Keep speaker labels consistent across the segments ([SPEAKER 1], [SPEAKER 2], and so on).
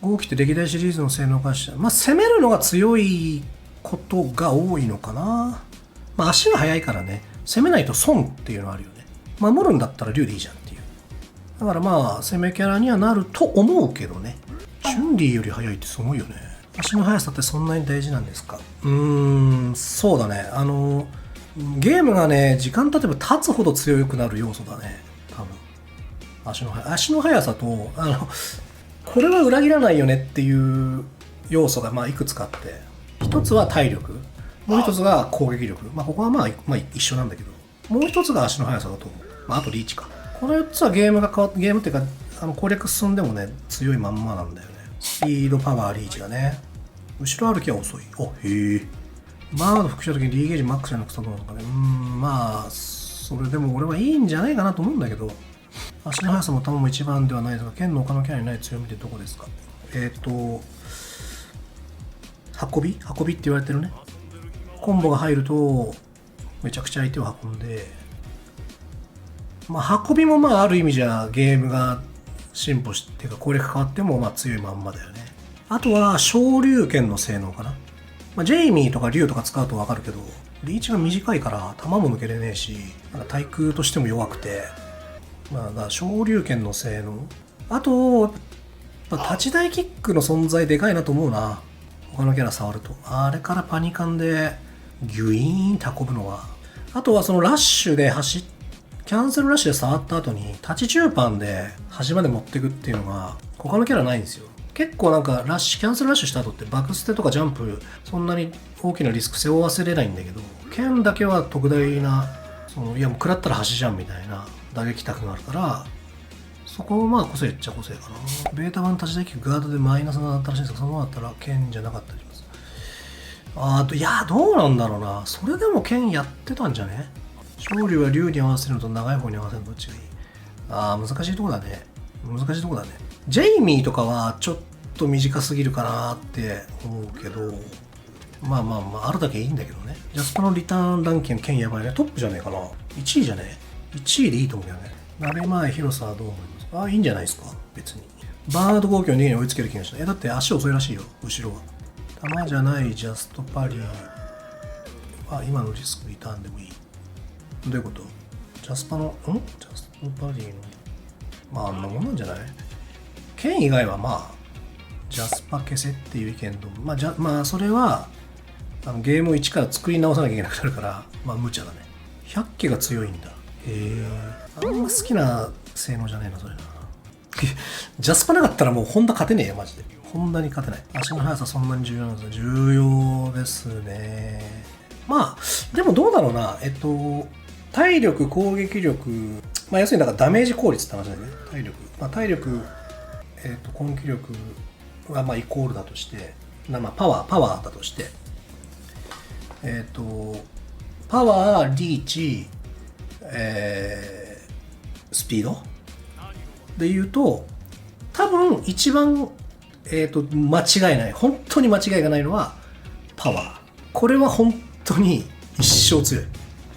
[SPEAKER 1] 号機って歴代シリーズの性能化して、まあ攻めるのが強いことが多いのかな。まあ足が速いからね、攻めないと損っていうのはあるよね。守るんだったら竜でいいじゃんっていう。だからまあ攻めキャラにはなると思うけどね。チュンリーより速いってすごいよね。足の速さってそんなに大事なんですか？そうだね。ゲームがね、時間経てば経つほど強くなる要素だね。多分。足の速さと、これは裏切らないよねっていう要素がまあいくつかあって、一つは体力、もう一つが攻撃力。まあここはまあ一緒なんだけど、もう一つが足の速さだと思う。まああとリーチか。この4つはゲームっていうか、攻略進んでもね、強いまんまなんだよね。スピード、パワー、リーチがね。後ろ歩きは遅い。へえ。バード復した時にリーゲージマックスじゃなくてどうなのかね。まあ、それでも俺はいいんじゃないかなと思うんだけど、足の速さも球も一番ではないですが、剣の他のキャラにない強みってどこですか？運びって言われてるね。コンボが入ると、めちゃくちゃ相手を運んで、まあ、運びもまあ、ある意味じゃゲームが進歩して、っていうか攻略変わってもまあ強いまんまだよね。あとは、昇竜拳の性能かな。まあ、ジェイミーとか竜とか使うとわかるけど、リーチが短いから球も抜けれねえし、対空としても弱くて、まあ、昇竜拳の性能。あと、立ち台キックの存在でかいなと思うな。他のキャラ触ると。あれからパニカンで、ギュイーンって運ぶのは。あとはそのラッシュでキャンセルラッシュで触った後に、立ち中盤で端まで持っていくっていうのが、他のキャラないんですよ。結構なんかキャンセルラッシュした後ってバクステとかジャンプ、そんなに大きなリスク背負わせれないんだけど、剣だけは特大な、いやもう食らったら端じゃんみたいな打撃タクがあるから、そこもまあ個性っちゃ個性かな。ベータ版立ち台キックガードでマイナスがあったらしいんですけど、そのままだったら剣じゃなかったりします。いや、どうなんだろうな。それでも剣やってたんじゃね？勝利は竜に合わせるのと長い方に合わせるのどっちがいい？難しいとこだね。ジェイミーとかはちょっと短すぎるかなって思うけど、まあ、あるだけいいんだけどね。ジャスパのリターンランキング剣やばいね。トップじゃねえかな。1位じゃねえ ?1 位でいいと思うよね。鍋前広さはどう思いますか？いいんじゃないですか別に。バード号機の逃げに追いつける気がした。だって足遅いらしいよ、後ろは。弾じゃないジャストパリは今のリスクリターンでもいい。どういうこと？ジャスパの、ジャストパリの、まああんなもんなんじゃない？剣以外はまあ、ジャスパ消せっていう意見と、まあそれは、ゲームを一から作り直さなきゃいけなくなるから、まあ無茶だね。100機が強いんだ。あんま好きな性能じゃねえな、それな。ジャスパなかったらもうホンダ勝てねえよ、マジで。ホンダに勝てない。足の速さそんなに重要なんですよ。重要ですね。まあ、でもどうだろうな。体力、攻撃力、まあ要するにだからダメージ効率って話だよね。体力、根気力はまあイコールだとして、まあパワーだとして、パワー、リーチ、スピードで言うと、多分一番、間違いない。本当に間違いがないのは、パワー。これは本当に一生強い。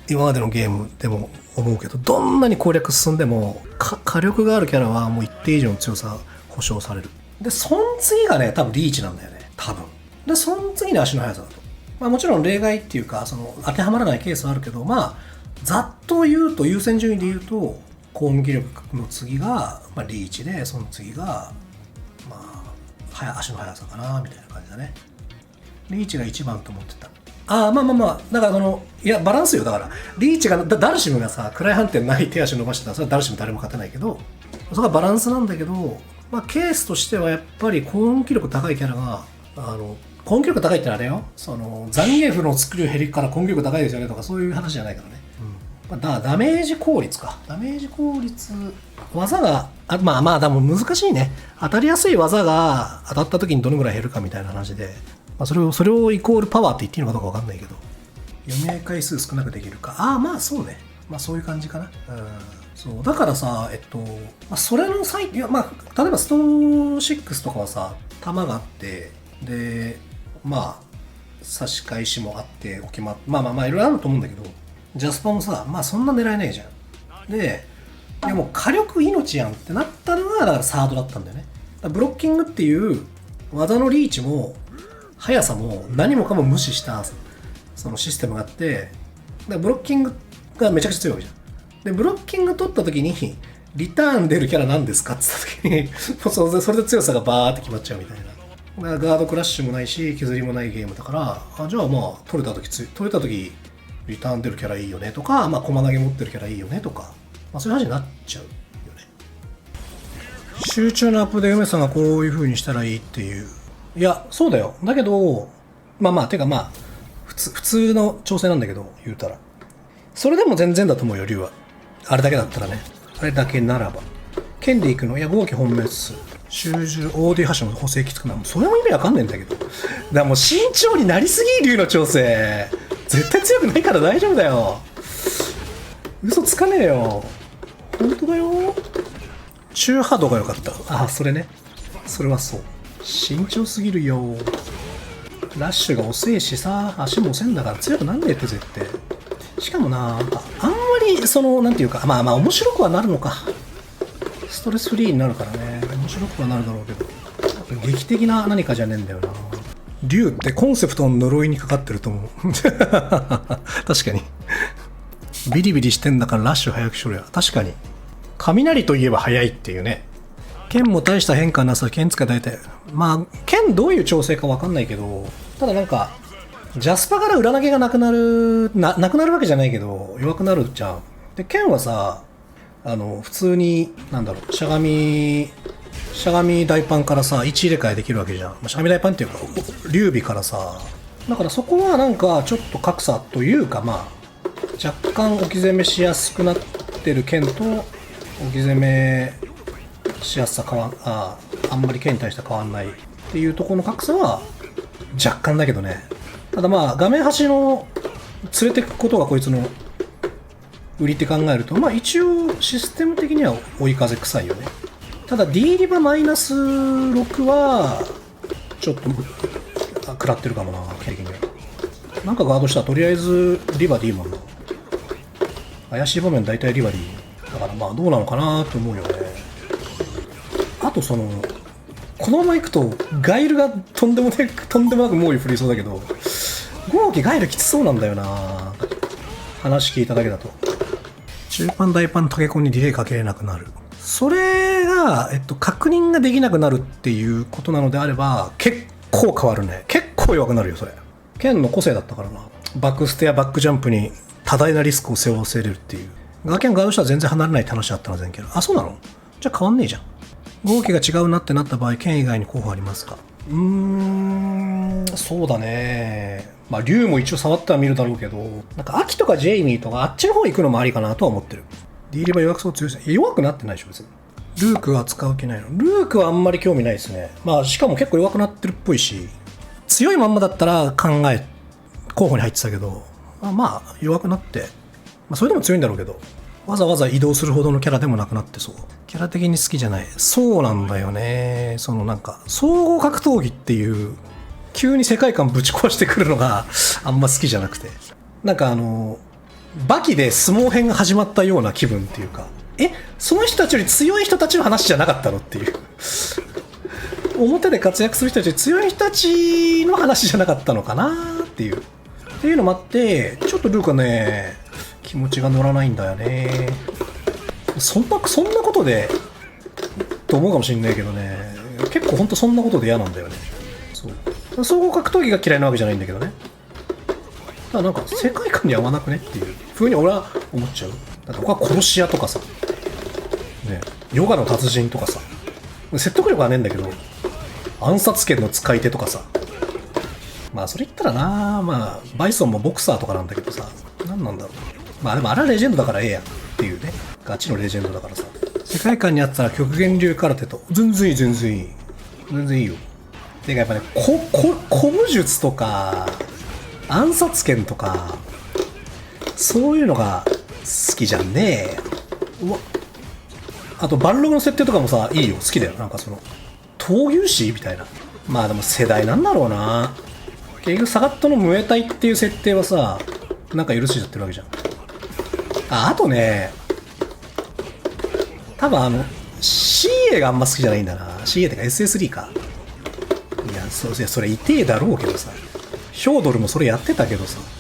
[SPEAKER 1] 今までのゲームでも思うけど、どんなに攻略進んでも、火力があるキャラはもう一定以上の強さ保証される。で、その次がね、多分リーチなんだよね。多分。で、その次に足の速さだと。まあもちろん例外っていうか、当てはまらないケースはあるけど、まあ、ざっと言うと、優先順位で言うと、攻撃力の次が、まあ、リーチで、その次が、まあ、足の速さかな、みたいな感じだね。リーチが一番と思ってた。だからいや、バランスよ。だから、リーチが、ダルシムがさ、暗い判定ない手足伸ばしてたら、それはダルシム誰も勝てないけど、それがバランスなんだけど、まあ、ケースとしてはやっぱり攻撃力高いキャラが、攻撃力高いってあれよ。ザンギエフの作るヘリから攻撃力高いですよねとか、そういう話じゃないからね。ダメージ効率か。ダメージ効率、技が、でも難しいね。当たりやすい技が当たった時にどのぐらい減るかみたいな話で、まあ、それをイコールパワーって言っていいのかどうかわかんないけど、読み合い回数少なくできるか。そうね。まあそういう感じかな。そう。だからさ、それの際、例えばスト6とかはさ、弾があって、で、差し返しもあって、いろいろあると思うんだけど、ジャスパもさ、そんな狙えないじゃん。で、もう火力命やんってなったのが、だからサードだったんだよね。ブロッキングっていう技のリーチも速さも何もかも無視したそのシステムがあって、だからブロッキングがめちゃくちゃ強いわけじゃん。でブロッキング取った時にリターン出るキャラ何ですかって言った時にもうそれで強さがバーって決まっちゃうみたいな。だからガードクラッシュもないし削りもないゲームだから、じゃあまあ取れた時リターン出るキャラいいよねとか、まあ駒投げ持ってるキャラいいよねとか、まあそういう話になっちゃうよね。集中のアップで梅さんがこういう風にしたらいいっていう。いやそうだよ。だけどてか普通の調整なんだけど、言うたらそれでも全然だと思うよ、龍は。あれだけだったらね。あれだけならば剣で行くの、いや合計本命っす。集中 OD 発射の補正きつくなる。それも意味わかんねえんだけど。だからもう慎重になりすぎ、龍の調整絶対強くないから大丈夫だよ。嘘つかねえよ。本当だよ。中波度が良かった。それね。それはそう。慎重すぎるよ。ラッシュが遅いしさ、足も遅いんだから強くなんねえって絶対。しかもな、あんまりなんていうか、面白くはなるのか。ストレスフリーになるからね、面白くはなるだろうけど、劇的な何かじゃねえんだよな。竜ってコンセプトの呪いにかかってると思う。確かに。ビリビリしてんだからラッシュ早くしろや。確かに。雷といえば早いっていうね。剣も大した変化なさ、剣使い大体。剣どういう調整かわかんないけど、ただなんか、ジャスパから裏投げがなくなるわけじゃないけど、弱くなるじゃん。で、剣はさ、普通に、しゃがみ大パンからさ、位置入れ替えできるわけじゃん。しゃがみ大パンっていうか、劉備からさ、だからそこはなんか、ちょっと格差というか、若干置き攻めしやすくなってる剣と、置き攻めしやすさあんまり剣に対して変わんないっていうところの格差は、若干だけどね。ただ画面端の連れてくことがこいつの売りって考えると、一応システム的には追い風臭いよね。ただ D リバマイナス6はちょっと食らってるかもな、経験で。なんかガードしたらとりあえずリバでいいもんな。怪しい場面大体リバでいい。だからどうなのかなと思うよね。あとこのまま行くとガイルがとんでもなく猛威振りそうだけど、豪気ガイルきつそうなんだよな、話聞いただけだと。中パン大パンタケコンにディレイかけれなくなる。それが、確認ができなくなるっていうことなのであれば結構変わるね。結構弱くなるよそれ。剣の個性だったからな。バックステやバックジャンプに多大なリスクを背負わせれるっていう。ガーキャンガードしたら全然離れないって話だったな前キャラ。そうなの？じゃあ変わんねえじゃん。合気が違うなってなった場合、剣以外に候補ありますか？そうだね。竜も一応触っては見るだろうけど、なんか秋とかジェイミーとかあっちの方行くのもありかなとは思ってる。D リバ弱くそう強いですね。弱くなってないでしょ別に。ルークは使う気ないの。ルークはあんまり興味ないですね。しかも結構弱くなってるっぽいし、強いまんまだったら候補に入ってたけど、弱くなって、それでも強いんだろうけど、わざわざ移動するほどのキャラでもなくなってそう。キャラ的に好きじゃない。そうなんだよね。なんか、総合格闘技っていう、急に世界観ぶち壊してくるのがあんま好きじゃなくて。なんかバキで相撲編が始まったような気分っていうか、その人たちより強い人たちの話じゃなかったのっていう。表で活躍する人たちより強い人たちの話じゃなかったのかなっていう。っていうのもあって、ちょっとルーカね、気持ちが乗らないんだよね。そんなことでと思うかもしんないけどね、結構ほんとそんなことで嫌なんだよね。総合格闘技が嫌いなわけじゃないんだけどね。ただなんか世界観に合わなくねっていう風に俺は思っちゃう。だって他は殺し屋とかさ、ね、ヨガの達人とかさ、説得力はねえんだけど、暗殺剣の使い手とかさ、それ言ったらな、バイソンもボクサーとかなんだけどさ、何なんだろう。でもあれはレジェンドだからええやんっていうね。ガチのレジェンドだからさ。世界観にあったら極限流空手と。全然いいよ。てかやっぱね、古武術とか、暗殺剣とか、そういうのが好きじゃんね。あとバンログの設定とかもさ、いいよ。好きだよ。なんか闘牛士みたいな。でも世代なんだろうな。結局サガットのムエタイっていう設定はさ、なんか許しちゃってるわけじゃん。あとね、多分CA があんま好きじゃないんだな。CA ってか SS3 か。いや、それ痛えだろうけどさ。ヒョードルもそれやってたけどさ。